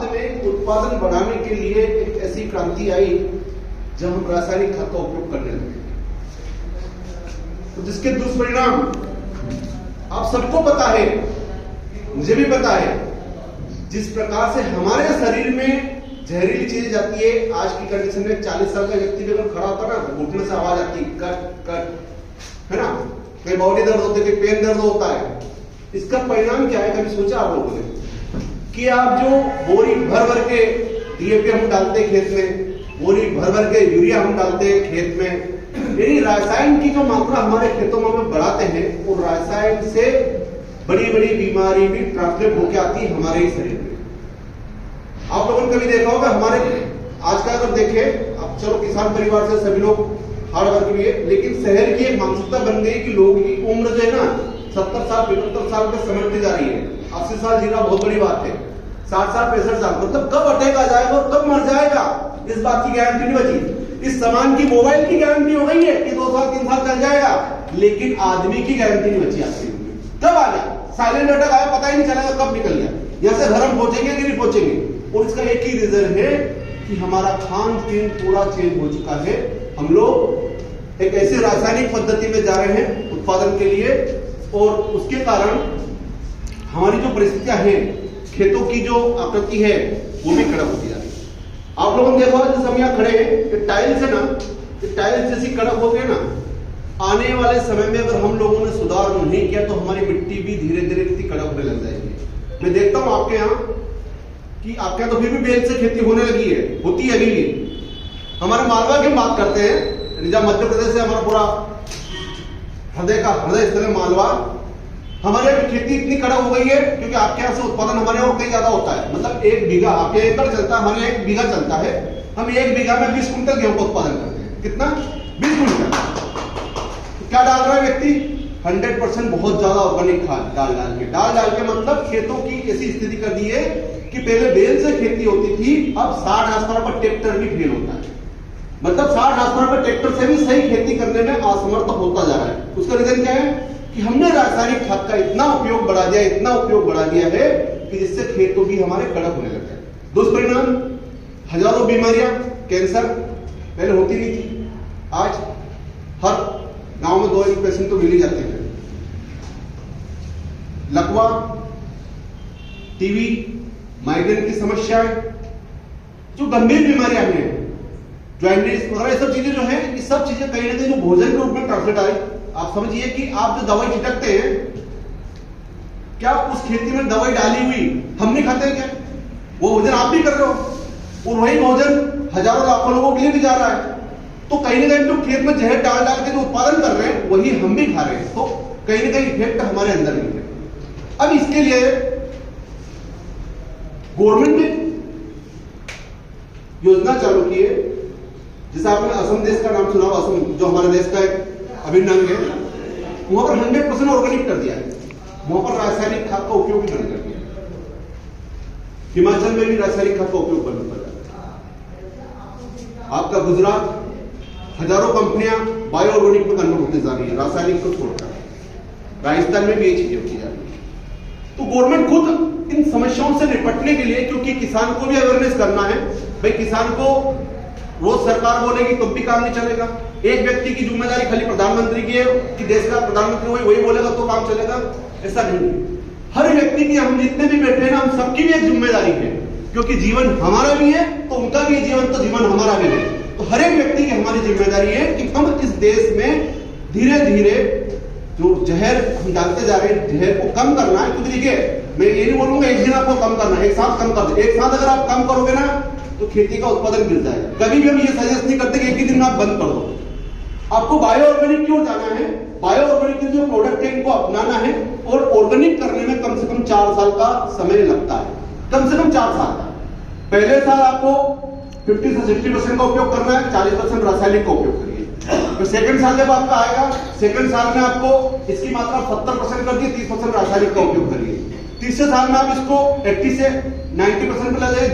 बाद में उत्पादन बढ़ाने के लिए एक ऐसी क्रांति आई जब हम रासायनिक खाद का उपयोग करने लगे, तो जिसके दुष्परिणाम आप सबको पता है, मुझे भी पता है। जिस प्रकार से हमारे शरीर में जहरीली चीजें जाती है, आज की कंडीशन में 40 साल का व्यक्ति भी अगर खड़ा होता है ना, घुटने से आवाज आती है कट कट, है ना, कहीं बॉडी दर्द होती है, कहीं पेन दर्द होता है। इसका परिणाम क्या है, कभी सोचा आप लोगों ने कि आप जो बोरी भर भर के डीएपी हम डालते हैं खेत में, बोरी भर भर के यूरिया हम डालते हैं खेत में, यही रसायन की जो मात्रा हमारे खेतों में हम बढ़ाते हैं, वो रसायन से बड़ी बड़ी बीमारी भी ट्रांसलेट होकर आती है हमारे ही शरीर में। आप लोगों ने कभी देखा होगा, हमारे आज का अगर देखें, अब चलो किसान परिवार से सभी लोग हार्ड वर्क भी है, लेकिन शहर की एक मानसिकता बन गई कि लोगों की उम्र जो है ना 70 साल 75 साल पे समझती जा रही है। 80 साल जीना बहुत बड़ी बात है, 60 साल 65 साल, मतलब कब अटैक आ जाएगा और कब मर जाएगा इस बात की गारंटी नहीं बची। इस सामान की, मोबाइल की गारंटी हो गई है कि 2 साल 3 साल चल जाएगा, लेकिन आदमी की गारंटी नहीं बची। आज कब आ गया, साइलेंट अटैक आया, पता ही नहीं चलेगा कब निकल गया, यहाँ से घर हम पहुंचेंगे कि नहीं पहुंचेंगे। और इसका एक ही रीजन है कि हमारा खान पीन पूरा चेंज हो चुका है। हम लोग एक ऐसी रासायनिक पद्धति में जा रहे हैं उत्पादन के लिए, और उसके कारण हमारी जो परिस्थितियां हैं, खेतों की जो आकृति है वो भी कड़क होती जा रही है। आप लोगों ने देखा जैसे हम यहाँ खड़े हैं, टाइल्स है ना, टाइल्स जैसी कड़क होती है ना, आने वाले समय में अगर हम लोगों ने सुधार नहीं किया तो हमारी मिट्टी भी धीरे धीरे इतनी कड़क होने लग जाएगी। मैं देखता हूं आपके यहाँ कि आपके यहाँ तो फिर भी बेल से खेती होने लगी है, होती है अभी भी। हमारे मालवा की हम बात करते हैं, जब मध्य प्रदेश से हमारा पूरा हृदय स्थल मालवा, हमारे खेती इतनी कड़क हो गई है क्योंकि आपके यहाँ से उत्पादन हमारे यहाँ कहीं ज्यादा होता है। मतलब 1 बीघा, आपके एकड़ चलता है, हमारे 1 बीघा चलता है, हम 1 बीघा में 20 कुंटल गेहूं का उत्पादन करते हैं। कितना? 20 कुंटल। क्या डाल रहा है व्यक्ति? 100% बहुत ज्यादा ऑर्गेनिक खाद डाल के मतलब खेतों की ऐसी स्थिति कर दी है कि पहले बैल से खेती होती थी, अब 60 हार्सपावर पर ट्रैक्टर भी फेल होता है। मतलब 60 हार्सपावर पर ट्रैक्टर से भी सही खेती करने में असमर्थ होता जा रहा है। उसका रीजन क्या है कि हमने रासायनिक खाद का इतना उपयोग बढ़ा दिया है कि जिससे खेतों भी हमारे कड़क होने लग गए। दुष्परिणाम, हजारों बीमारियां, कैंसर पहले होती नहीं थी, आज हर गांव में 2 पेशेंट तो मिल ही जाते हैं। लकवा, टीबी, माइग्रेन की समस्याएं, जो गंभीर बीमारियां हैं, जॉइंटिस वगैरह, ये सब चीजें जो है, ये सब चीजें कहीं ना कहीं जो भोजन के रूप में ट्रांसलेट आई। आप समझिए कि आप जो दवाई छिटकते हैं, क्या उस खेती में दवाई डाली हुई हम नहीं खाते हैं क्या? वो भोजन आप भी कर रहे हो, और वही भोजन हजारों लाखों लोगों के लिए भी जा रहा है। तो कहीं ना कहीं जो खेत में जहर डाल के जो उत्पादन कर रहे हैं, वही हम भी खा रहे हैं। तो कहीं ना कहीं इफेक्ट हमारे अंदर भी है। अब इसके लिए गवर्नमेंट ने योजना चालू की है, जैसे आपने असम देश का नाम सुना, असम जो हमारे देश का एक अभिन्न अंग है, वहां पर 100% ऑर्गेनिक कर दिया है, वहां पर रासायनिक खाद का उपयोग ही नहीं कर दिया। हिमाचल में भी रासायनिक खाद का उपयोग बंद कर दिया। आपका गुजरात, हजारों कंपनियां बायो ऑर्गेनिक में कन्वर्ट होती जा रही है, रासायनिक को छोड़कर। राजस्थान में भी ये चीजें होती जा रही है। तो गवर्नमेंट खुद इन समस्याओं से निपटने के लिए, क्योंकि किसान को भी अवेयरनेस करना है भाई, किसान को रोज सरकार बोलेगी तो भी काम नहीं चलेगा। एक व्यक्ति की जिम्मेदारी खाली प्रधानमंत्री की है कि देश का प्रधानमंत्री वही बोलेगा तो काम चलेगा, ऐसा नहीं। हर व्यक्ति की, हम जितने भी बैठे हैं ना, हम सबकी भी एक जिम्मेदारी है, क्योंकि जीवन हमारा भी है तो उनका भी जीवन, तो जीवन हमारा भी है। तो हर एक व्यक्ति की हमारी जिम्मेदारी है कि हम इस देश में धीरे धीरे जो जहर हम डालते जा रहे हैं, जहर को कम करना है। क्योंकि देखिए, मैं ये नहीं बोलूंगा एक दिन आपको कम करना है, एक साथ कम कर दे। एक साथ अगर आप कम करोगे ना तो खेती का उत्पादन गिर जाएगा। कभी भी हम ये सजेस्ट नहीं करते कि एक ही दिन में आप बंद कर दो। आपको बायो ऑर्गेनिक क्यों जाना है? बायो ऑर्गेनिक के जो प्रोडक्ट है इनको अपनाना है, और ऑर्गेनिक करने में कम से कम 4 साल का समय लगता है, कम से कम 4 साल का। पहले साल आपको 50 से 60% का उपयोग करना है, 40% रासायनिक का उपयोग करिए। तो सेकंड साल जब आपका आएगा, सेकंड साल में आपको इसकी मात्रा 70% कर दिए, 30% रासायनिक का उपयोग करिए। तीसरे साल में आप इसको 80 से 90% पे ले जाइए।